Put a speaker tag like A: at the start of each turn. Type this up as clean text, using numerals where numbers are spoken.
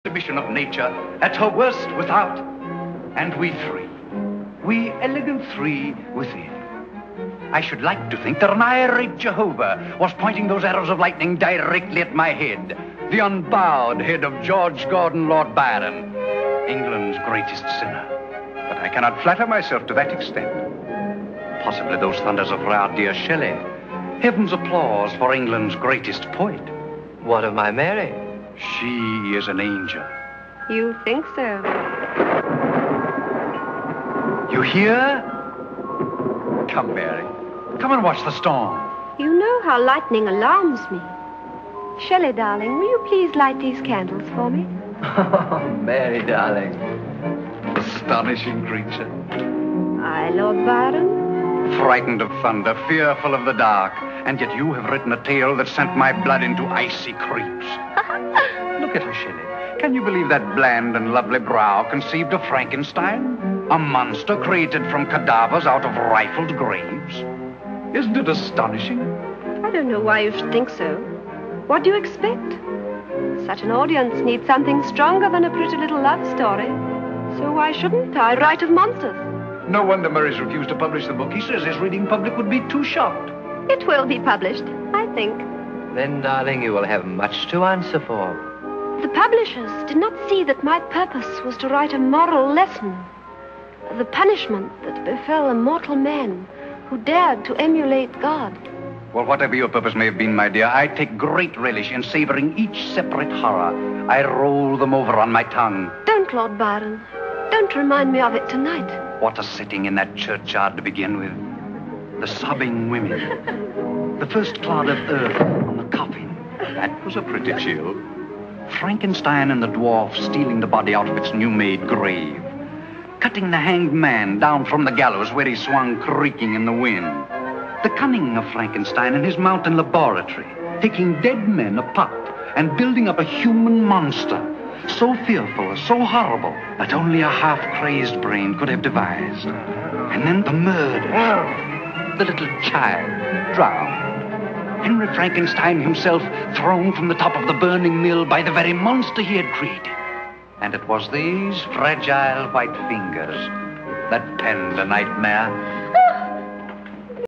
A: exhibition of nature at her worst without, and we three, we elegant three within. I should like to think that an irate Jehovah was pointing those arrows of lightning directly at my head, the unbowed head of George Gordon Lord Byron, England's greatest sinner. But I cannot flatter myself to that extent. Possibly those thunders of our dear Shelley, heaven's applause for England's greatest poet.
B: What of my Mary?
A: She is an angel.
C: You think so?
A: You hear? Come, Mary. Come and watch the storm.
C: You know how lightning alarms me. Shelley, darling, will you please light these candles for me?
B: Oh, Mary, darling.
A: Astonishing creature.
C: I, Lord Byron.
A: Frightened of thunder, fearful of the dark, and yet you have written a tale that sent my blood into icy creeps. Look at her, Shelley. Can you believe that bland and lovely brow conceived of Frankenstein? A monster created from cadavers out of rifled graves? Isn't it astonishing?
C: I don't know why you should think so. What do you expect? Such an audience needs something stronger than a pretty little love story. So why shouldn't I write of monsters?
A: No wonder Murray's refused to publish the book. He says his reading public would be too shocked.
C: It will be published, I think.
B: Then, darling, you will have much to answer for.
C: The publishers did not see that my purpose was to write a moral lesson. The punishment that befell a mortal man who dared to emulate God.
A: Well, whatever your purpose may have been, my dear, I take great relish in savoring each separate horror. I roll them over on my tongue.
C: Don't, Lord Byron. Don't remind me of it tonight.
A: What a setting in that churchyard to begin with. The sobbing women. The first clod of earth on the coffin. That was a pretty chill. Frankenstein and the dwarf stealing the body out of its new-made grave. Cutting the hanged man down from the gallows where he swung creaking in the wind. The cunning of Frankenstein in his mountain laboratory, taking dead men apart and building up a human monster, so fearful, so horrible, that only a half-crazed brain could have devised. And then the murder. The little child drowned. Henry Frankenstein himself thrown from the top of the burning mill by the very monster he had created. And it was these fragile white fingers that penned a nightmare